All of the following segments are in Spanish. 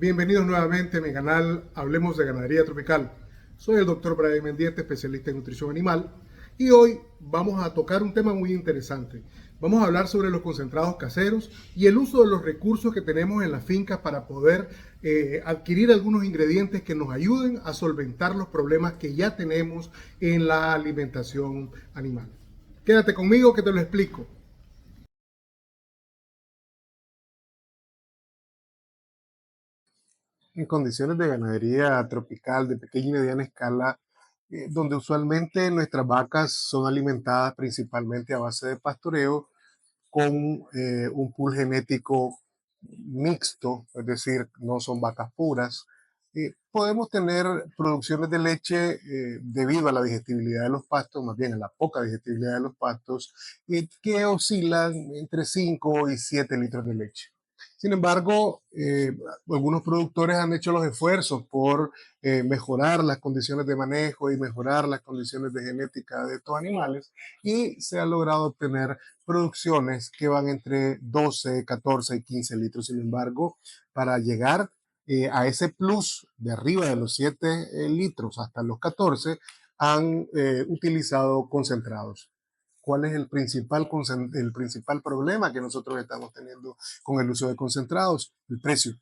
Bienvenidos nuevamente a mi canal Hablemos de Ganadería Tropical. Soy el doctor Brian Mendieta, especialista en nutrición animal, y hoy vamos a tocar un tema muy interesante. Vamos a hablar sobre los concentrados caseros y el uso de los recursos que tenemos en las fincas para poder adquirir algunos ingredientes que nos ayuden a solventar los problemas que ya tenemos en la alimentación animal. Quédate conmigo que te lo explico. En condiciones de ganadería tropical de pequeña y mediana escala, donde usualmente nuestras vacas son alimentadas principalmente a base de pastoreo con un pool genético mixto, es decir, no son vacas puras. Podemos tener producciones de leche debido a la digestibilidad de los pastos, más bien a la poca digestibilidad de los pastos, que oscilan entre 5 y 7 litros de leche. Sin embargo, algunos productores han hecho los esfuerzos por mejorar las condiciones de manejo y mejorar las condiciones de genética de estos animales, y se ha logrado obtener producciones que van entre 12, 14 y 15 litros. Sin embargo, para llegar a ese plus de arriba de los 7 litros hasta los 14, han utilizado concentrados. ¿Cuál es el principal problema que nosotros estamos teniendo con el uso de concentrados? El precio.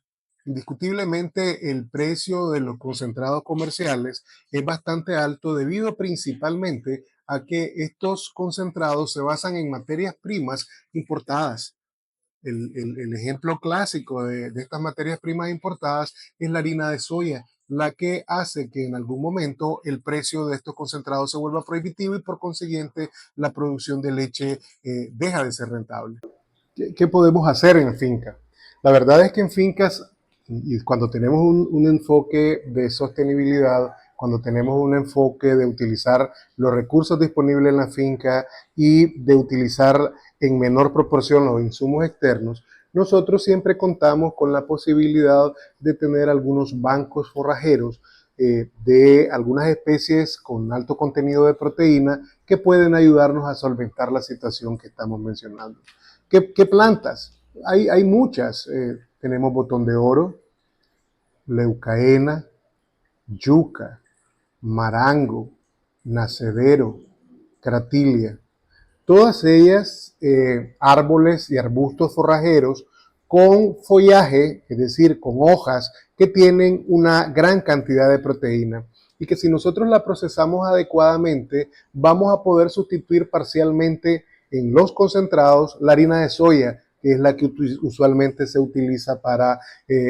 Indiscutiblemente el precio de los concentrados comerciales es bastante alto debido principalmente a que estos concentrados se basan en materias primas importadas. El ejemplo clásico de estas materias primas importadas es la harina de soya, la que hace que en algún momento el precio de estos concentrados se vuelva prohibitivo y por consiguiente la producción de leche deja de ser rentable. ¿Qué podemos hacer en finca? La verdad es que en fincas, y cuando tenemos un enfoque de sostenibilidad, cuando tenemos un enfoque de utilizar los recursos disponibles en la finca y de utilizar en menor proporción los insumos externos, nosotros siempre contamos con la posibilidad de tener algunos bancos forrajeros de algunas especies con alto contenido de proteína que pueden ayudarnos a solventar la situación que estamos mencionando. ¿Qué plantas? Hay muchas. Tenemos botón de oro, leucaena, yuca, marango, nacedero, cratilia. Todas ellas árboles y arbustos forrajeros con follaje, es decir, con hojas que tienen una gran cantidad de proteína y que si nosotros la procesamos adecuadamente vamos a poder sustituir parcialmente en los concentrados la harina de soya, que es la que usualmente se utiliza para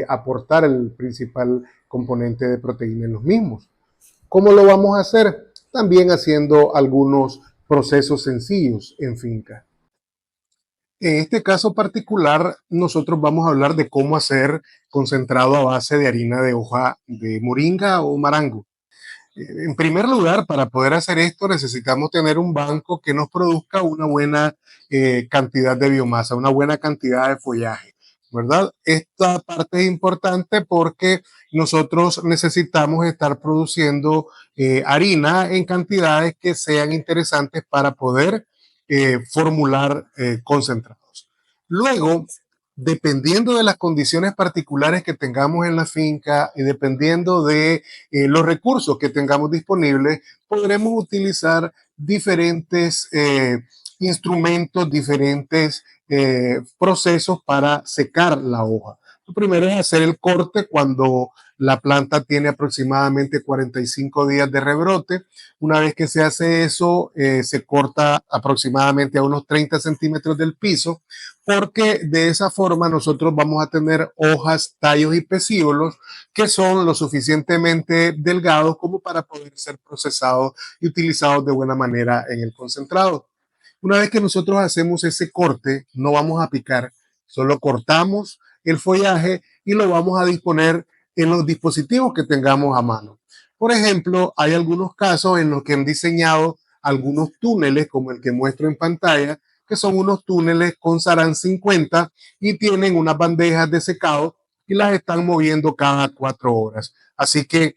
aportar el principal componente de proteína en los mismos. ¿Cómo lo vamos a hacer? También haciendo algunos procesos sencillos en finca. En este caso particular, nosotros vamos a hablar de cómo hacer concentrado a base de harina de hoja de moringa o marango. En primer lugar, para poder hacer esto necesitamos tener un banco que nos produzca una buena cantidad de biomasa, una buena cantidad de follaje, ¿verdad? Esta parte es importante porque nosotros necesitamos estar produciendo harina en cantidades que sean interesantes para poder formular concentrados. Luego, dependiendo de las condiciones particulares que tengamos en la finca y dependiendo de los recursos que tengamos disponibles, podremos utilizar diferentes instrumentos, diferentes procesos para secar la hoja. Lo primero es hacer el corte cuando la planta tiene aproximadamente 45 días de rebrote. Una vez que se hace eso, se corta aproximadamente a unos 30 centímetros del piso, porque de esa forma nosotros vamos a tener hojas, tallos y pecíolos que son lo suficientemente delgados como para poder ser procesados y utilizados de buena manera en el concentrado. Una vez que nosotros hacemos ese corte, no vamos a picar, solo cortamos el follaje y lo vamos a disponer en los dispositivos que tengamos a mano. Por ejemplo, hay algunos casos en los que han diseñado algunos túneles, como el que muestro en pantalla, que son unos túneles con Saran 50 y tienen unas bandejas de secado y las están moviendo cada 4 horas. Así que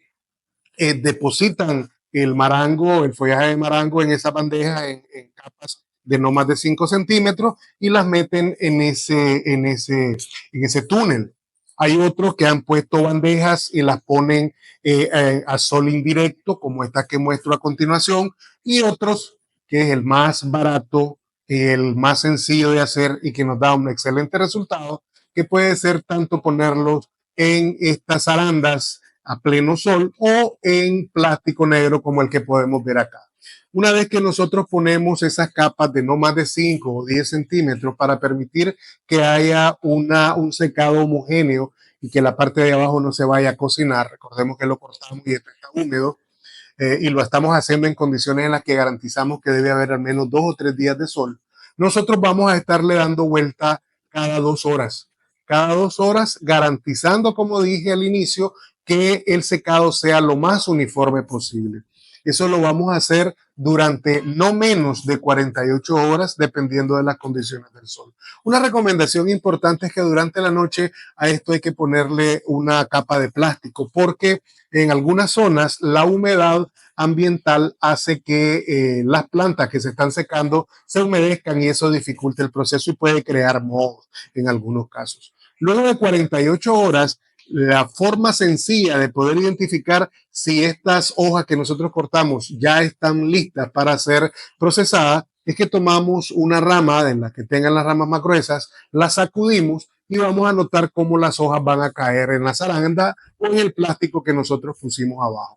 depositan el marango, el follaje de marango en esa bandeja en capas de no más de 5 centímetros y las meten en ese túnel. Hay otros que han puesto bandejas y las ponen a sol indirecto, como esta que muestro a continuación, y otros, que es el más barato, el más sencillo de hacer y que nos da un excelente resultado, que puede ser tanto ponerlos en estas arandas a pleno sol o en plástico negro como el que podemos ver acá. Una vez que nosotros ponemos esas capas de no más de 5 o 10 centímetros para permitir que haya un secado homogéneo y que la parte de abajo no se vaya a cocinar, recordemos que lo cortamos y está húmedo, y lo estamos haciendo en condiciones en las que garantizamos que debe haber al menos 2 o 3 días de sol, nosotros vamos a estarle dando vuelta cada 2 horas. Cada 2 horas, garantizando, como dije al inicio, que el secado sea lo más uniforme posible. Eso lo vamos a hacer durante no menos de 48 horas, dependiendo de las condiciones del sol. Una recomendación importante es que durante la noche a esto hay que ponerle una capa de plástico, porque en algunas zonas la humedad ambiental hace que las plantas que se están secando se humedezcan y eso dificulta el proceso y puede crear mohos en algunos casos. Luego de 48 horas, la forma sencilla de poder identificar si estas hojas que nosotros cortamos ya están listas para ser procesadas es que tomamos una rama en la que tengan las ramas más gruesas, la sacudimos y vamos a notar cómo las hojas van a caer en la zaranda o en el plástico que nosotros pusimos abajo.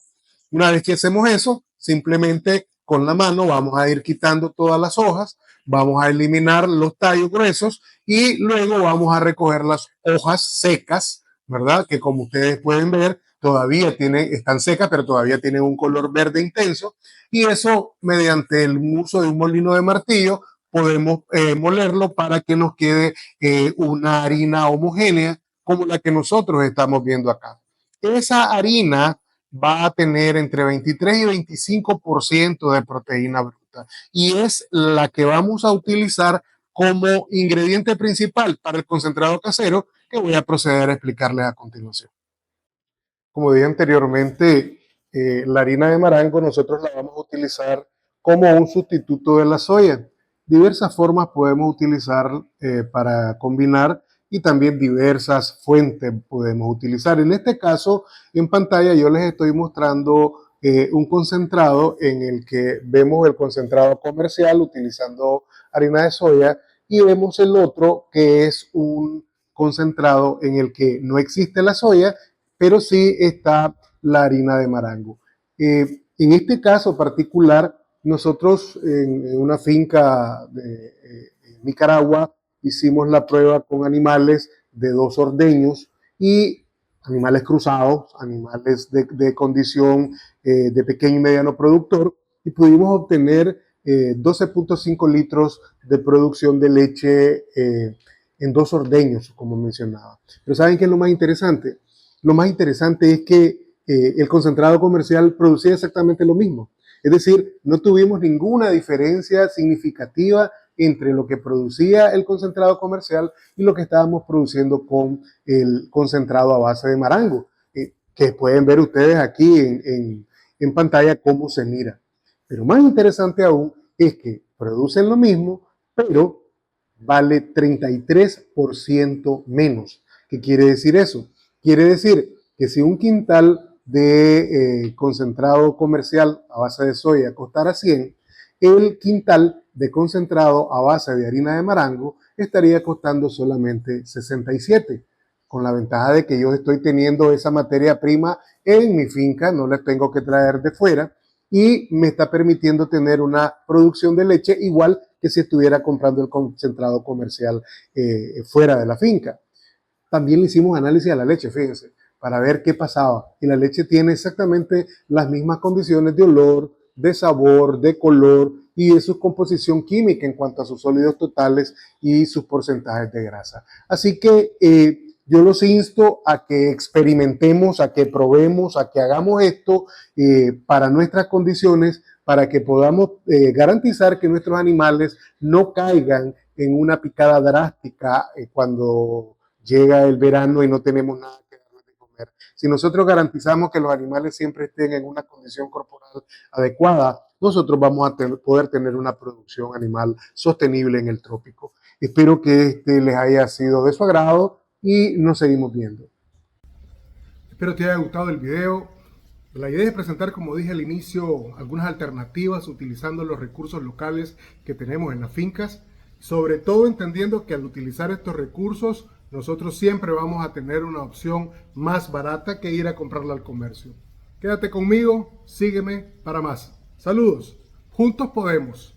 Una vez que hacemos eso, simplemente con la mano vamos a ir quitando todas las hojas, vamos a eliminar los tallos gruesos y luego vamos a recoger las hojas secas, ¿verdad? Que como ustedes pueden ver, todavía están secas, pero todavía tienen un color verde intenso. Y eso, mediante el uso de un molino de martillo, podemos molerlo para que nos quede una harina homogénea como la que nosotros estamos viendo acá. Esa harina va a tener entre 23 y 25% de proteína bruta y es la que vamos a utilizar como ingrediente principal para el concentrado casero que voy a proceder a explicarles a continuación. Como dije anteriormente, la harina de marango nosotros la vamos a utilizar como un sustituto de la soya. Diversas formas podemos utilizar para combinar y también diversas fuentes podemos utilizar. En este caso, en pantalla yo les estoy mostrando un concentrado en el que vemos el concentrado comercial utilizando harina de soya y vemos el otro que es un concentrado en el que no existe la soya pero sí está la harina de marango. En este caso particular, nosotros en una finca de Nicaragua hicimos la prueba con animales de 2 ordeños y animales cruzados, animales de condición de pequeño y mediano productor, y pudimos obtener 12.5 litros de producción de leche en 2 ordeños, como mencionaba. Pero ¿saben qué es lo más interesante? Lo más interesante es que el concentrado comercial producía exactamente lo mismo. Es decir, no tuvimos ninguna diferencia significativa entre lo que producía el concentrado comercial y lo que estábamos produciendo con el concentrado a base de marango, que pueden ver ustedes aquí en pantalla cómo se mira. Pero más interesante aún es que producen lo mismo, pero vale 33% menos. ¿Qué quiere decir eso? Quiere decir que si un quintal de concentrado comercial a base de soya costara 100, el quintal de concentrado a base de harina de marango estaría costando solamente 67, con la ventaja de que yo estoy teniendo esa materia prima en mi finca, no la tengo que traer de fuera y me está permitiendo tener una producción de leche igual que si estuviera comprando el concentrado comercial fuera de la finca. También le hicimos análisis a la leche, fíjense, para ver qué pasaba. Y la leche tiene exactamente las mismas condiciones de olor, de sabor, de color y de su composición química en cuanto a sus sólidos totales y sus porcentajes de grasa. Así que yo los insto a que experimentemos, a que probemos, a que hagamos esto para nuestras condiciones, para que podamos garantizar que nuestros animales no caigan en una picada drástica cuando llega el verano y no tenemos nada que darles de comer. Si nosotros garantizamos que los animales siempre estén en una condición corporal adecuada, nosotros vamos a poder tener una producción animal sostenible en el trópico. Espero que este les haya sido de su agrado y nos seguimos viendo. Espero te haya gustado el video. La idea es presentar, como dije al inicio, algunas alternativas utilizando los recursos locales que tenemos en las fincas, sobre todo entendiendo que al utilizar estos recursos nosotros siempre vamos a tener una opción más barata que ir a comprarla al comercio. Quédate conmigo, sígueme para más. Saludos, juntos podemos.